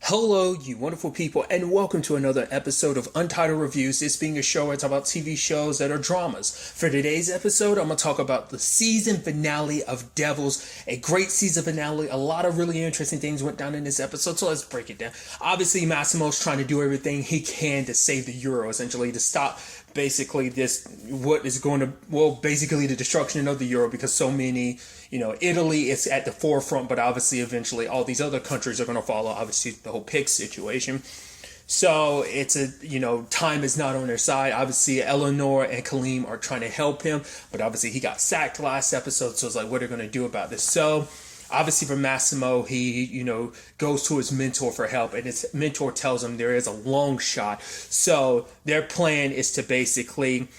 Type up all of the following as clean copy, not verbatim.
Hello, you wonderful people, and welcome to another episode of Untitled Reviews. This being a show where I talk about TV shows that are dramas. For today's episode, I'm going to talk about the season finale of Devils. A great season finale. A lot of really interesting things went down in this episode, so let's break it down. Obviously, Massimo's trying to do everything he can to save the Euro, essentially, to stop basically basically the destruction of the Euro, because so many, Italy is at the forefront, but obviously eventually all these other countries are going to follow, obviously the whole pig situation. So it's time is not on their side. Obviously Eleanor and Kaleem are trying to help him, but obviously he got sacked last episode, so it's like, what are they going to do about this? So obviously for Massimo, he, goes to his mentor for help, and his mentor tells him there is a long shot. So their plan is to basically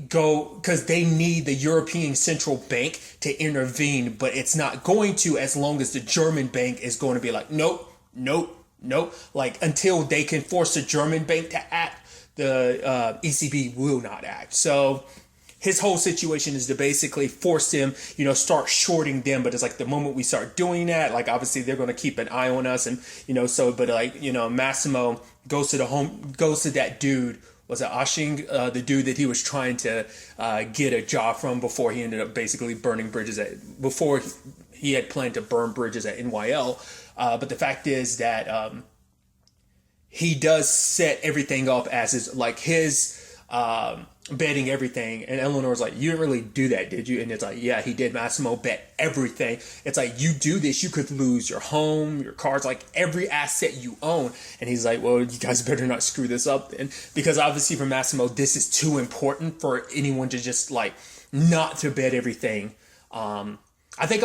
go, because they need the European Central Bank to intervene, but it's not going to, as long as the German bank is going to be like, nope, like until they can force the German bank to act, the ECB will not act. So his whole situation is to basically force him, start shorting them. But it's like the moment we start doing that, like obviously they're going to keep an eye on us. And, Massimo goes to that dude, was it Ashing, the dude that he was trying to get a job from before he ended up basically burning bridges before he had planned to burn bridges at NYL. But the fact is that he does set everything up as his betting everything, and Eleanor's like, you didn't really do that, did you? And it's like, yeah, he did. Massimo bet everything. It's like, you do this, you could lose your home, your cars, like every asset you own. And he's like, well, you guys better not screw this up then, because obviously for Massimo, this is too important for anyone to just like not to bet everything. I think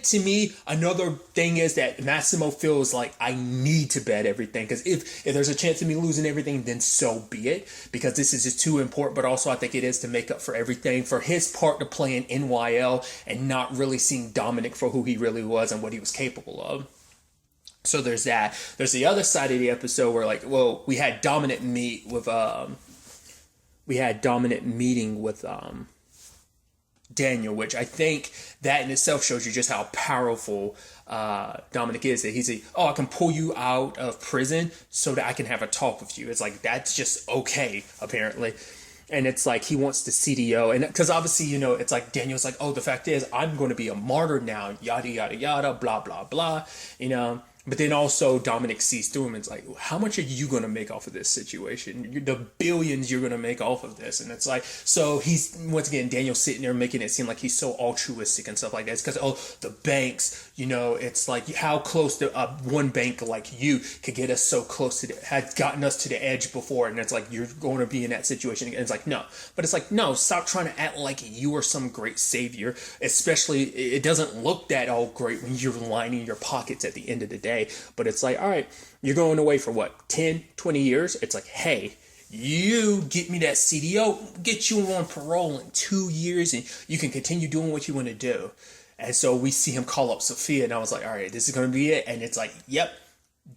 to me, another thing is that Massimo feels like, I need to bet everything, because if there's a chance of me losing everything, then so be it, because this is just too important. But also I think it is to make up for everything, for his part to play in NYL and not really seeing Dominic for who he really was and what he was capable of. So there's that. There's the other side of the episode where we had Dominic meeting with Daniel, which I think that in itself shows you just how powerful Dominic is. That he's like, I can pull you out of prison so that I can have a talk with you. It's like, that's just okay, apparently. And it's like, he wants the CDO. And because obviously, it's like Daniel's like, the fact is, I'm going to be a martyr now, yada, yada, yada, blah, blah, blah, But then also Dominic sees through him and it's like, how much are you going to make off of this situation? The billions you're going to make off of this. And it's like, so he's, once again, Daniel's sitting there making it seem like he's so altruistic and stuff like that. It's because, the banks, it's like, how close to one bank like you could get us so close to had gotten us to the edge before. And it's like, you're going to be in that situation again. It's like, no. But it's like, no, stop trying to act like you are some great savior. Especially, it doesn't look that all great when you're lining your pockets at the end of the day. But it's like, all right, you're going away for what, 10, 20 years? It's like, hey, you get me that CDO, get you on parole in 2 years, and you can continue doing what you want to do. And so we see him call up Sophia, and I was like, all right, this is going to be it. And it's like, yep,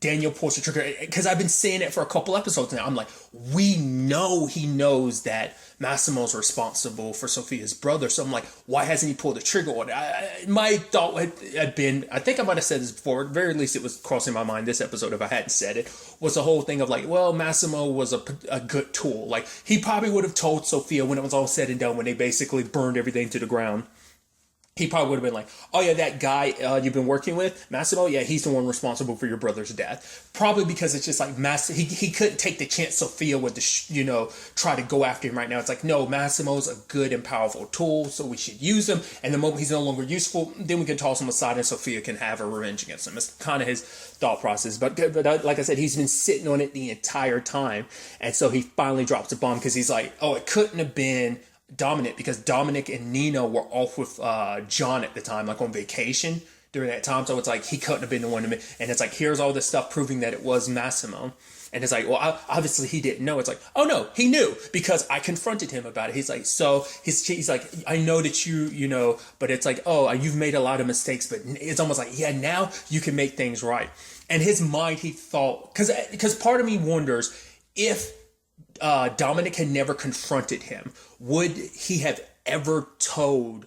Daniel pulls the trigger, because I've been saying it for a couple episodes now. I'm like, we know he knows that Massimo's responsible for Sophia's brother. So I'm like, why hasn't he pulled the trigger on it? My thought had been, I think I might have said this before, at the very least it was crossing my mind this episode if I hadn't said it, was the whole thing of like, well, Massimo was a good tool. Like, he probably would have told Sophia when it was all said and done, when they basically burned everything to the ground. He probably would have been like, oh yeah, that guy you've been working with, Massimo, yeah, he's the one responsible for your brother's death. Probably because it's just like, he couldn't take the chance Sophia would, try to go after him right now. It's like, no, Massimo's a good and powerful tool, so we should use him. And the moment he's no longer useful, then we can toss him aside and Sophia can have her revenge against him. It's kind of his thought process. But like I said, he's been sitting on it the entire time. And so he finally drops a bomb, because he's like, it couldn't have been Dominic, because Dominic and Nina were off with John at the time, like on vacation during that time. So it's like, he couldn't have been the one to and it's like, here's all this stuff proving that it was Massimo. And it's like, well, obviously he didn't know. It's like, oh no, he knew, because I confronted him about it. He's like, so he's like, I know that you but it's like, you've made a lot of mistakes, but it's almost like, yeah, now you can make things right. And his mind, he thought, because part of me wonders if Dominic had never confronted him, would he have ever told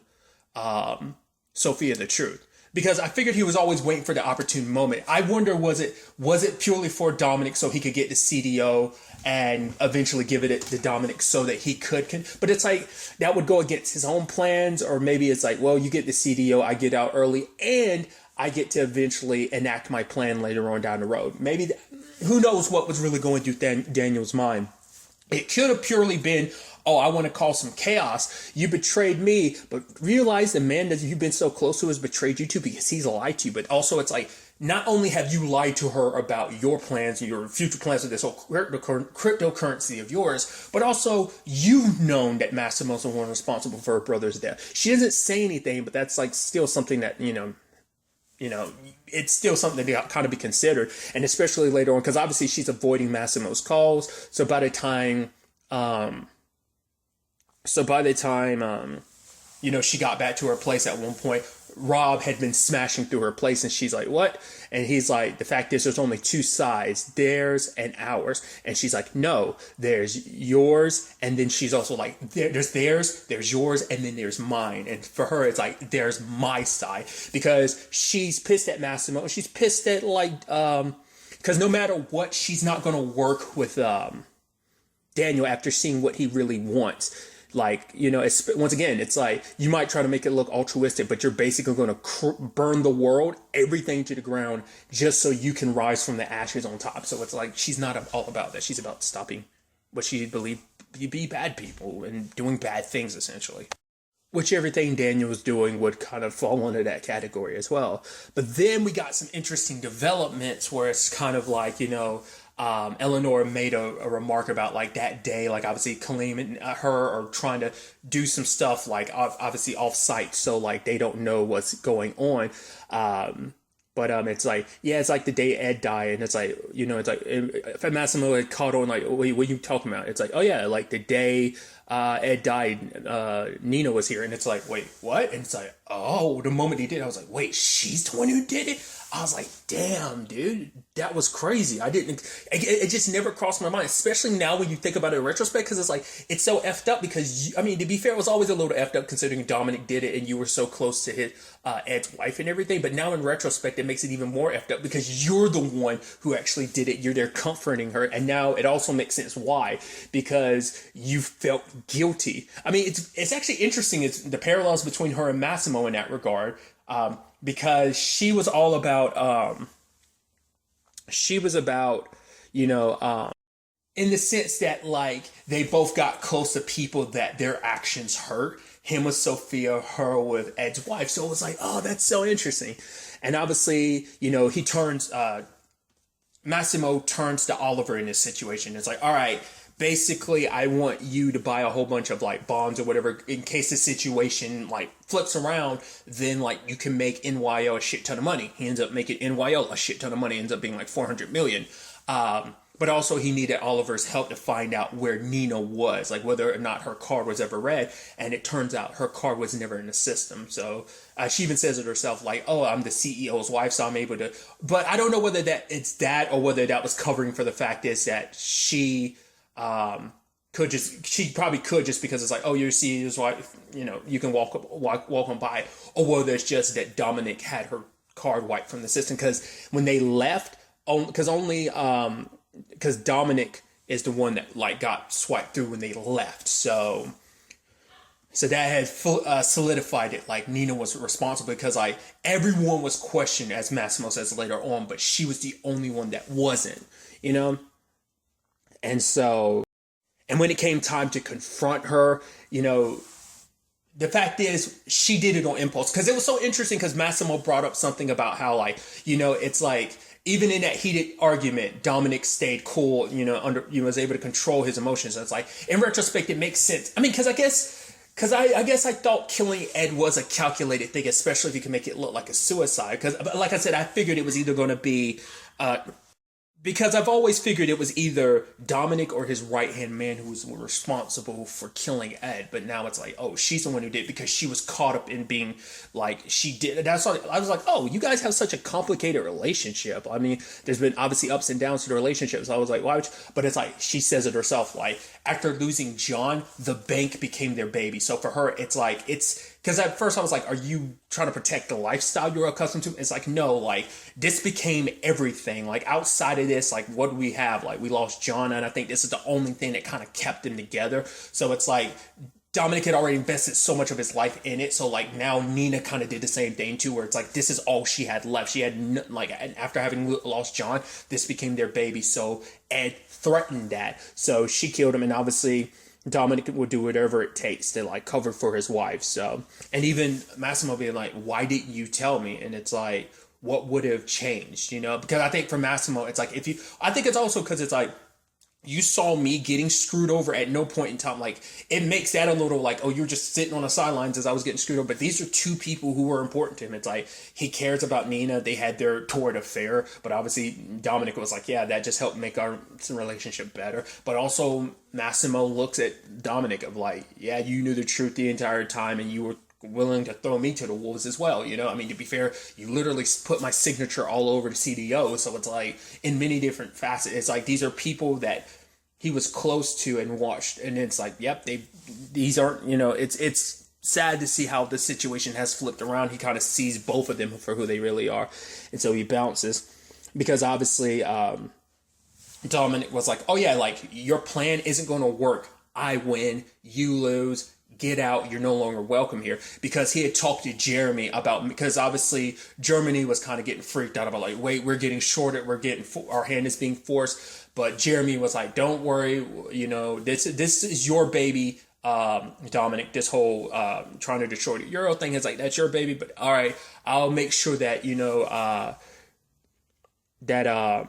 Sophia the truth? because I figured he was always waiting for the opportune moment. I wonder, was it purely for Dominic so he could get the CDO and eventually give it to Dominic so that he could, but it's like, that would go against his own plans, or maybe it's like, well, you get the CDO, I get out early, and I get to eventually enact my plan later on down the road. Maybe, who knows what was really going through Daniel's mind. It could have purely been, oh, I want to cause some chaos. You betrayed me, but realize the man that you've been so close to has betrayed you too, because he's lied to you. But also it's like, not only have you lied to her about your plans, your future plans with this whole cryptocurrency of yours, but also you've known that Massimo's the one responsible for her brother's death. She doesn't say anything, but that's like still something that, it's still something to kind of be considered. And especially later on, because obviously she's avoiding Massimo's calls. So by the time, she got back to her place at one point, Rob had been smashing through her place, and she's like, what? And he's like, the fact is, there's only two sides, theirs and ours. And she's like, no, there's yours. And then she's also like, there's theirs, there's yours, and then there's mine. And for her, it's like, there's my side, because she's pissed at Massimo. She's pissed at because no matter what, she's not going to work with Daniel after seeing what he really wants. Once again, it's like, you might try to make it look altruistic, but you're basically going to burn the world, everything to the ground, just so you can rise from the ashes on top. So it's like, she's not all about that. She's about stopping what she believed to be bad people and doing bad things, essentially. Which everything Daniel was doing would kind of fall under that category as well. But then we got some interesting developments where it's kind of like, Eleanor made a remark about like that day, like obviously Kaleem and her are trying to do some stuff like obviously off site, so like they don't know what's going on. But it's like, yeah, it's like the day Ed died, and it's like, it's like, if Massimo had caught on, like, wait, what are you talking about? It's like, oh yeah, like the day Ed died, Nina was here, and it's like, wait, what? And it's like, oh, the moment he did, I was like, wait, she's the one who did it? I was like, damn, dude, that was crazy. It just never crossed my mind, especially now when you think about it in retrospect, because it's like, it's so effed up because, to be fair, it was always a little effed up considering Dominic did it and you were so close to his Ed's wife and everything. But now in retrospect, it makes it even more effed up because you're the one who actually did it. You're there comforting her. And now it also makes sense why, because you felt guilty. It's actually interesting. It's the parallels between her and Massimo in that regard. Because she was all about, in the sense that like they both got close to people that their actions hurt. Him with Sophia, her with Ed's wife. So it was like, oh, that's so interesting. And obviously, he turns, Massimo turns to Oliver in this situation. It's like, all right, basically, I want you to buy a whole bunch of like bonds or whatever in case the situation like flips around. Then like you can make NYO a shit ton of money. He ends up making NYO a shit ton of money. Ends up being like 400 million. But also he needed Oliver's help to find out where Nina was, like whether or not her card was ever read. And it turns out her card was never in the system. So she even says it herself, like, oh, I'm the CEO's wife, so I'm able to. But I don't know whether it's that or whether that was covering for the fact is that she probably could just because it's like, oh, you're CEO's wife, you can walk on by, or whether it's just that Dominic had her card wiped from the system because when they left, because Dominic is the one that like got swiped through when they left, so that had solidified it. Like Nina was responsible because like everyone was questioned, as Massimo says later on, but she was the only one that wasn't, and so. And when it came time to confront her, the fact is she did it on impulse. Because it was so interesting because Massimo brought up something about how like, it's like even in that heated argument, Dominic stayed cool, was able to control his emotions. And it's like, in retrospect, it makes sense. Because I guess I thought killing Ed was a calculated thing, especially if you can make it look like a suicide. Because like I said, I figured it was either going to be... Because I've always figured it was either Dominic or his right-hand man who was responsible for killing Ed. But now it's like, oh, she's the one who did it because she was caught up in being like, she did. That's why I was like, oh, you guys have such a complicated relationship. There's been obviously ups and downs to the relationship. So I was like, why would you? But it's like, she says it herself, like, after losing John, the bank became their baby. So for her, it's like, it's because at first I was like, are you trying to protect the lifestyle you're accustomed to? It's like, no, like this became everything. Like outside of this, like what do we have? Like we lost John, and I think this is the only thing that kind of kept them together. So it's like Dominic had already invested so much of his life in it. So like now Nina kind of did the same thing too, where it's like, this is all she had left. She had like, after having lost John, this became their baby. So Ed threatened that. So she killed him. And obviously Dominic would do whatever it takes to like cover for his wife. So, and even Massimo being like, why didn't you tell me? And it's like, what would have changed, you know? Because I think for Massimo, it's like, I think it's also because it's like, you saw me getting screwed over at no point in time. Like, it makes that a little like, oh, you're just sitting on the sidelines as I was getting screwed over. But these are two people who were important to him. It's like, he cares about Nina. They had their torrid affair. But obviously, Dominic was like, yeah, that just helped make our relationship better. But also, Massimo looks at Dominic of like, yeah, you knew the truth the entire time and you were willing to throw me to the wolves as well, you know? I mean, to be fair, you literally put my signature all over the CDO, so it's like, in many different facets, it's like, these are people that he was close to and watched, and it's like, yep, these aren't, you know, it's sad to see how the situation has flipped around. He kind of sees both of them for who they really are, and so he bounces, because obviously, Dominic was like, oh yeah, like, your plan isn't going to work. I win, you lose, get out, you're no longer welcome here. Because he had talked to Jeremy about, because obviously Germany was kind of getting freaked out about like, wait, we're getting shorted, our hand is being forced. But Jeremy was like, don't worry, you know, this is your baby, Dominic. This whole trying to destroy the Euro thing is like, that's your baby, but all right, I'll make sure that, you know, that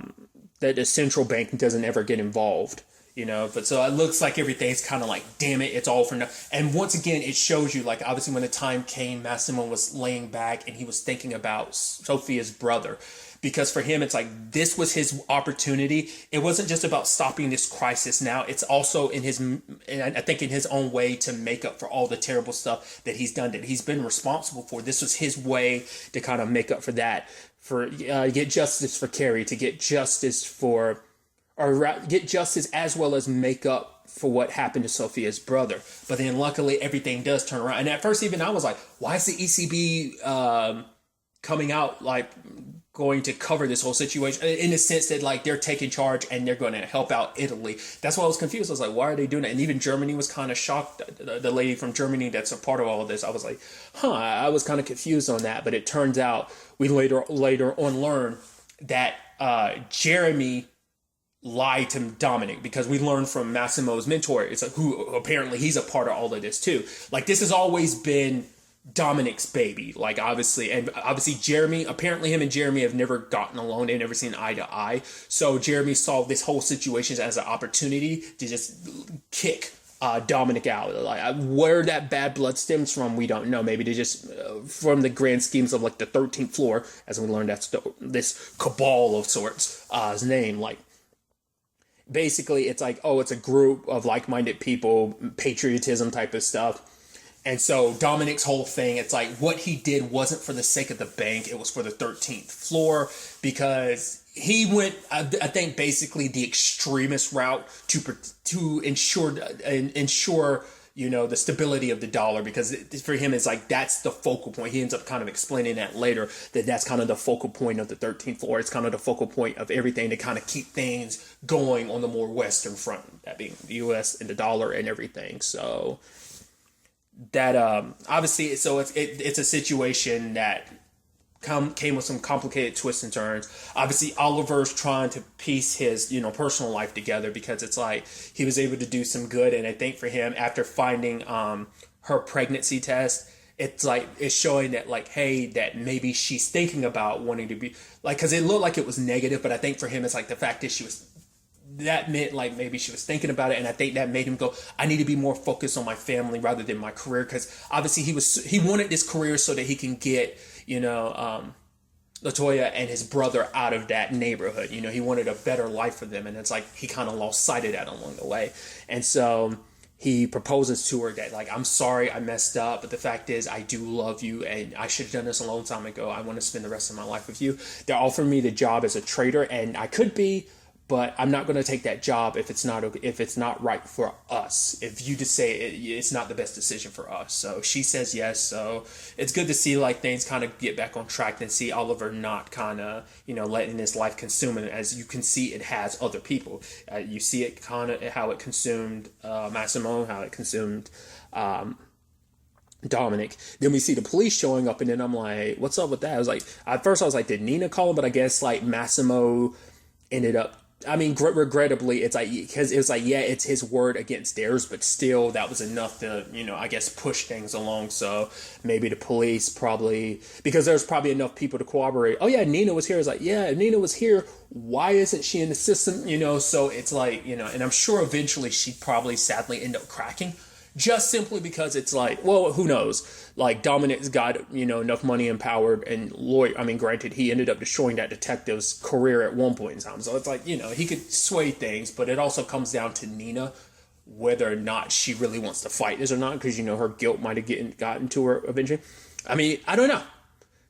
the central bank doesn't ever get involved. You know, but so it looks like everything's kind of like, damn it, it's all for now. And once again, it shows you, like, obviously when the time came, Massimo was laying back and he was thinking about Sophia's brother. Because for him, it's like, this was his opportunity. It wasn't just about stopping this crisis now. It's also in his, and I think in his own way, to make up for all the terrible stuff that he's done, that he's been responsible for. This was his way to kind of make up for that, for get justice for Carrie, to get justice for, or get justice as well as make up for what happened to Sophia's brother. But then luckily everything does turn around. And at first even I was like, why is the ECB coming out like going to cover this whole situation, in the sense that like they're taking charge and they're going to help out Italy? That's why I was confused. I was like, why are they doing that? And even Germany was kind of shocked. The lady from Germany that's a part of all of this, I was like, I was kind of confused on that. But it turns out we later on learn that Jeremy lied to Dominic, because we learned from Massimo's mentor, it's like, who apparently he's a part of all of this too. Like, this has always been Dominic's baby, like, obviously Jeremy, apparently him and Jeremy have never gotten along. They've never seen eye to eye. So Jeremy saw this whole situation as an opportunity to just kick Dominic out. Like, where that bad blood stems from, we don't know. Maybe they just from the grand schemes of like the 13th floor, as we learned, that's this cabal of sorts, his name, like, basically, it's like, oh, it's a group of like-minded people, patriotism type of stuff. And so Dominic's whole thing, it's like, what he did wasn't for the sake of the bank. It was for the 13th floor, because he went, I think, basically the extremist route to ensure, you know, the stability of the dollar, because for him, it's like, that's the focal point. He ends up kind of explaining that later, that's kind of the focal point of the 13th floor. It's kind of the focal point of everything to kind of keep things going on the more Western front, that being the U.S. and the dollar and everything. So that, obviously, so it's a situation that came with some complicated twists and turns. Obviously, Oliver's trying to piece his, you know, personal life together, because it's like he was able to do some good. And I think for him, after finding her pregnancy test, it's like, it's showing that like, hey, that maybe she's thinking about wanting to be like, because it looked like it was negative, but I think for him, it's like the fact that that meant like maybe she was thinking about it. And I think that made him go, I need to be more focused on my family rather than my career, because obviously he wanted this career so that he can get, you know, LaToya and his brother out of that neighborhood. You know, he wanted a better life for them. And it's like, he kind of lost sight of that along the way. And so he proposes to her that, like, I'm sorry I messed up, but the fact is I do love you and I should have done this a long time ago. I want to spend the rest of my life with you. They're offering me the job as a trader, and I could be, but I'm not going to take that job if it's not right for us. If you just say it's not the best decision for us. So she says yes. So it's good to see like things kind of get back on track and see Oliver not kind of, letting his life consume him. As you can see, it has other people. You see it kind of how it consumed Massimo, how it consumed Dominic. Then we see the police showing up, and then I'm like, what's up with that? I was like, at first I was like, did Nina call him? But I guess like Massimo ended up, regrettably, it's like, because it was like, yeah, it's his word against theirs, but still that was enough to, I guess push things along. So maybe the police probably, because there's probably enough people to corroborate, oh yeah, Nina was here. It's like, yeah, Nina was here. Why isn't she in the system? So it's like, and I'm sure eventually she'd probably sadly end up cracking. Just simply because it's like, well, who knows? Like Dominic's got, enough money and power, and granted, he ended up destroying that detective's career at one point in time. So it's like, he could sway things, but it also comes down to Nina, whether or not she really wants to fight this or not, because, her guilt might have gotten to her eventually. I don't know.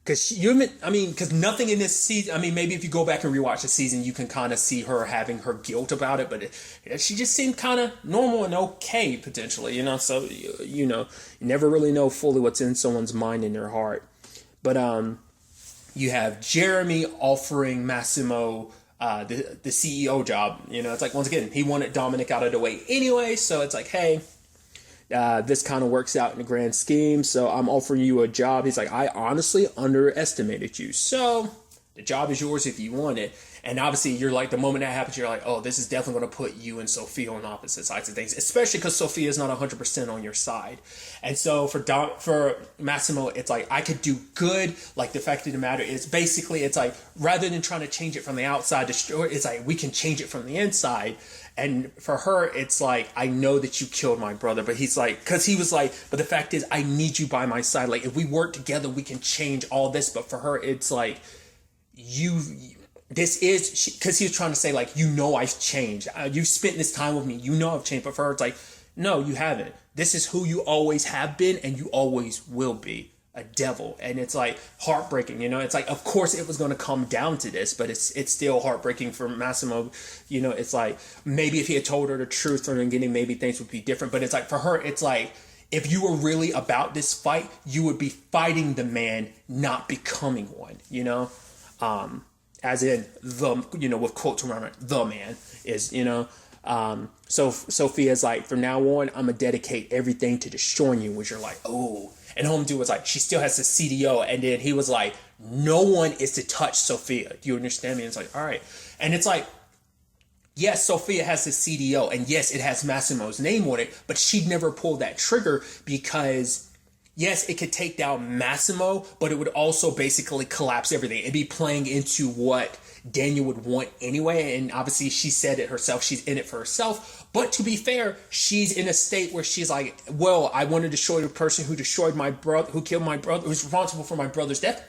Because nothing in this season, maybe if you go back and rewatch the season, you can kind of see her having her guilt about it, but she just seemed kind of normal and okay, potentially, so, you never really know fully what's in someone's mind and their heart. But you have Jeremy offering Massimo the CEO job. It's like, once again, he wanted Dominic out of the way anyway, so it's like, hey, this kind of works out in the grand scheme, so I'm offering you a job. He's like, I honestly underestimated you, so the job is yours if you want it. And obviously, you're like, the moment that happens, you're like, oh, this is definitely going to put you and Sophia on opposite sides of things, especially because Sophia is not 100% on your side. And so for Massimo, it's like, I could do good. Like, the fact of the matter is, basically, it's like, rather than trying to change it from the outside, it's like, we can change it from the inside. And for her, it's like, I know that you killed my brother, but he's like, because he was like, but the fact is, I need you by my side. Like, if we work together, we can change all this. But for her, it's like, this is, because he was trying to say, like, I've changed. You've spent this time with me. I've changed. But for her, it's like, no, you haven't. This is who you always have been, and you always will be. A devil. And it's like heartbreaking, it's like, of course it was going to come down to this, but it's still heartbreaking for Massimo. It's like, maybe if he had told her the truth from the beginning, maybe things would be different. But it's like, for her, it's like, if you were really about this fight, you would be fighting the man, not becoming one, as in the, with quotes around it, the man is, so Sophia's like, from now on, I'm gonna dedicate everything to destroying you, which you're like, oh. And home dude was like, she still has the CDO. And then he was like, no one is to touch Sophia. Do you understand me? And it's like, all right. And it's like, yes, Sophia has the CDO. And yes, it has Massimo's name on it. But she'd never pulled that trigger because, yes, it could take down Massimo, but it would also basically collapse everything. It'd be playing into what Daniel would want anyway. And obviously she said it herself. She's in it for herself. But to be fair, she's in a state where she's like, well, I want to destroy the person who destroyed my brother, who killed my brother, who's responsible for my brother's death.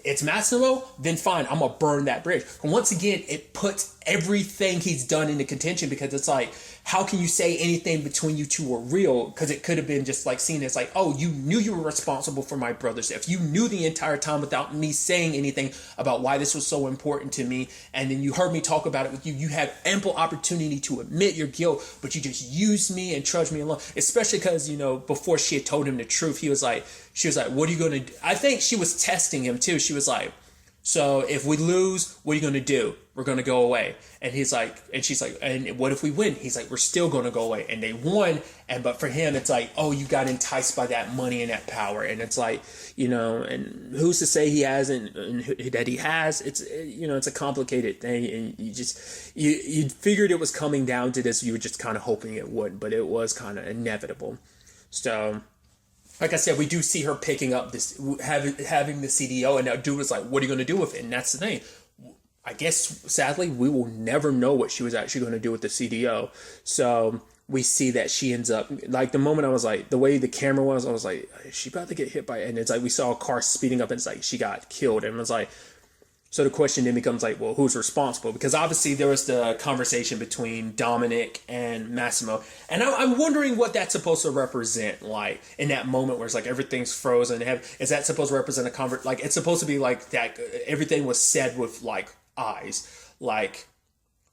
It's Massimo, then fine, I'm going to burn that bridge. And once again, it puts everything he's done into contention, because it's like, how can you say anything between you two were real? Because it could have been just like seen as like, oh, you knew you were responsible for my brother's death. You knew the entire time without me saying anything about why this was so important to me. And then you heard me talk about it with you. You had ample opportunity to admit your guilt, but you just used me and trudged me along. Especially because, before she had told him the truth, she was like, what are you going to do? I think she was testing him too. She was like, so if we lose, what are you going to do? We're going to go away. And he's like, and she's like, and what if we win? He's like, we're still going to go away. And they won. But for him, it's like, oh, you got enticed by that money and that power. And it's like, and who's to say he hasn't, and that he has? It's, it's a complicated thing. And you figured it was coming down to this. You were just kind of hoping it wouldn't, but it was kind of inevitable. So, like I said, we do see her picking up this, having the CDO, and that dude was like, what are you going to do with it? And that's the thing. I guess, sadly, we will never know what she was actually going to do with the CDO. So we see that she ends up, like, the moment I was like, the way the camera was, I was like, is she about to get hit by it? And it's like, we saw a car speeding up, and it's like, she got killed. And it was like, so the question then becomes like, well, who's responsible? Because obviously there was the conversation between Dominic and Massimo. And I'm wondering what that's supposed to represent, like, in that moment where it's like everything's frozen. Is that supposed to represent a like, it's supposed to be like that everything was said with, like, eyes. Like,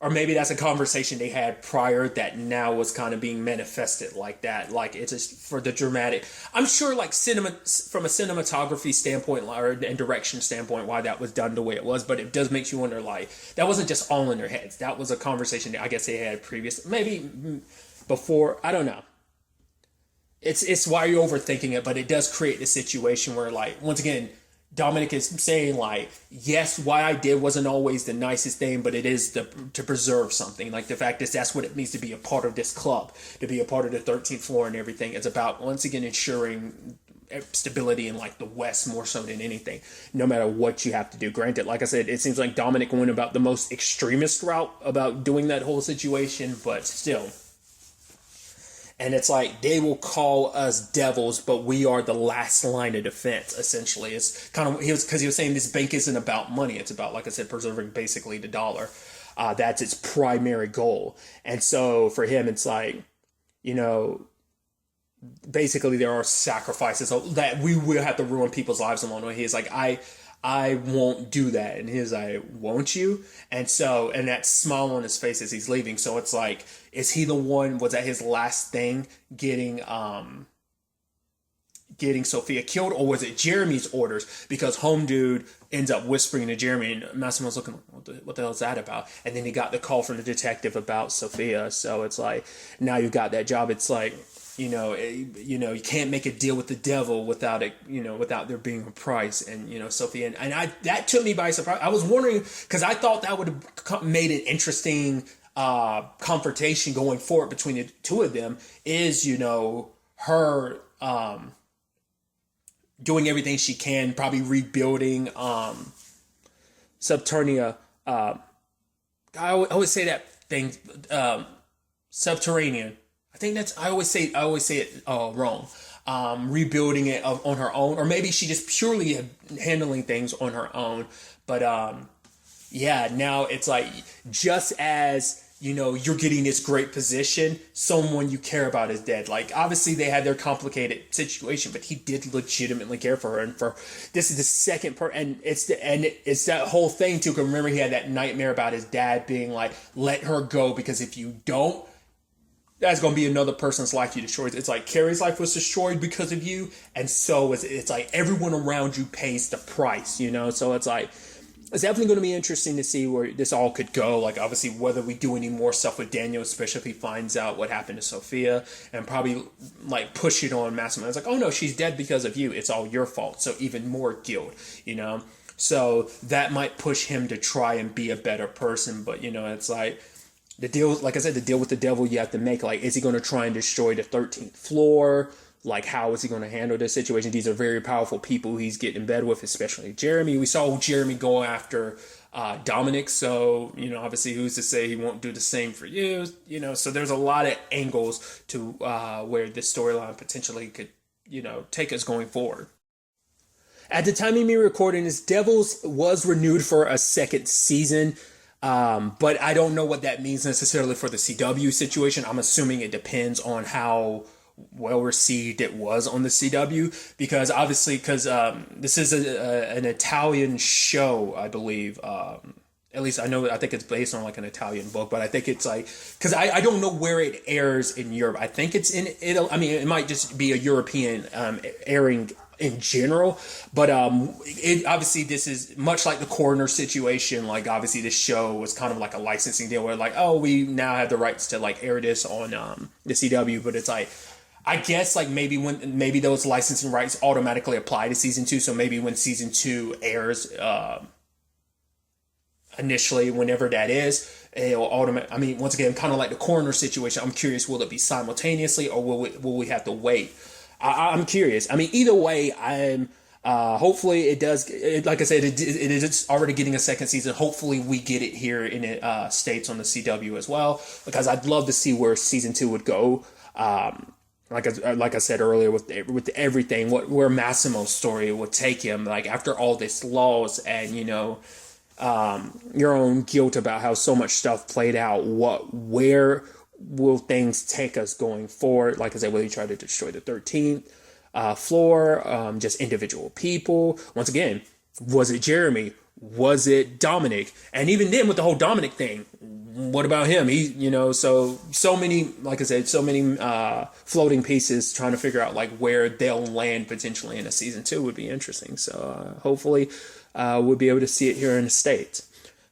or maybe that's a conversation they had prior that now was kind of being manifested like that. Like it's just for the dramatic. I'm sure, like cinema from a cinematography standpoint or and direction standpoint, why that was done the way it was. But it does make you wonder, like that wasn't just all in their heads. That was a conversation that I guess they had previous, maybe before. I don't know. It's why you're overthinking it, but it does create this situation where, like, once again, Dominic is saying, like, yes, what I did wasn't always the nicest thing, but it is to preserve something. Like, the fact is that's what it means to be a part of this club, to be a part of the 13th floor and everything. It's about, once again, ensuring stability in, like, the West more so than anything, no matter what you have to do. Granted, like I said, it seems like Dominic went about the most extremist route about doing that whole situation, but still. And it's like, they will call us devils, but we are the last line of defense, essentially. It's kind of, because he was saying this bank isn't about money. It's about, like I said, preserving basically the dollar. That's its primary goal. And so for him, it's like, you know, basically there are sacrifices that we will have to ruin people's lives along the way. He's like, I won't do that. And he's like, won't you? And so, and that smile on his face as he's leaving. So it's like, is he the one, was that his last thing getting Sophia killed, or was it Jeremy's orders? Because Home Dude ends up whispering to Jeremy, and Massimo's looking, what the hell is that about? And then he got the call from the detective about Sophia. So it's like, now you got that job. It's like, you can't make a deal with the devil without it, without there being a price. And, Sophia, and that took me by surprise. I was wondering, because I thought that would have made an interesting confrontation going forward between the two of them, is, her doing everything she can, probably rebuilding Subterranea. I always say that thing, Subterranean. I think that's, I always say it wrong. Rebuilding it on her own, or maybe she just purely handling things on her own. But now it's like, just as you're getting this great position, someone you care about is dead. Like, obviously they had their complicated situation, but he did legitimately care for her. And this is the second part, and it's that whole thing too. 'Cause remember, he had that nightmare about his dad being like, let her go, because if you don't, that's going to be another person's life you destroy. It's like Carrie's life was destroyed because of you. And so it's like everyone around you pays the price, So it's like, it's definitely going to be interesting to see where this all could go. Like, obviously, whether we do any more stuff with Daniel, especially if he finds out what happened to Sophia, and probably like push it on Massimo. It's like, oh no, she's dead because of you. It's all your fault. So even more guilt, So that might push him to try and be a better person. But, it's like, the deal, like I said, the deal with the devil you have to make. Like, is he going to try and destroy the 13th floor? Like, how is he going to handle this situation? These are very powerful people he's getting in bed with, especially Jeremy. We saw Jeremy go after Dominic. So, obviously, who's to say he won't do the same for you? So there's a lot of angles to where this storyline potentially could, take us going forward. At the time of me recording this, Devils was renewed for a second season. But I don't know what that means necessarily for the CW situation. I'm assuming it depends on how well received it was on the CW, because obviously, this is an Italian show, I believe. At least I think it's based on like an Italian book, but I think it's like, because I don't know where it airs in Europe. I think it's in Italy. I mean, it might just be a European airing in general, but obviously this is much like the coroner situation. Like, obviously this show was kind of like a licensing deal where like, oh, we now have the rights to like air this on the CW, but it's like, I guess like maybe those licensing rights automatically apply to season 2. So maybe when season 2 airs initially, whenever that is, it'll automatically, I mean, once again, kind of like the coroner situation, I'm curious, will it be simultaneously, or will we have to wait? I'm curious. I mean, either way, I'm hopefully it does. Like I said, it is already getting a second season. Hopefully, we get it here in the States on the CW as well, because I'd love to see where season 2 would go. Like I said earlier, with everything, where Massimo's story would take him. Like, after all this loss and your own guilt about how so much stuff played out, where will things take us going forward? Like I said, will he try to destroy the 13th floor? Just individual people? Once again, was it Jeremy? Was it Dominic? And even then, with the whole Dominic thing, what about him? He, so many, like I said, so many floating pieces trying to figure out like where they'll land potentially in a season 2 would be interesting. So hopefully we'll be able to see it here in the States.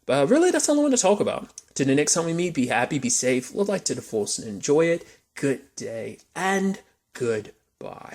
But really, that's all I want to talk about. Till the next time we meet, be happy, be safe, live life to the fullest, and enjoy it. Good day and goodbye.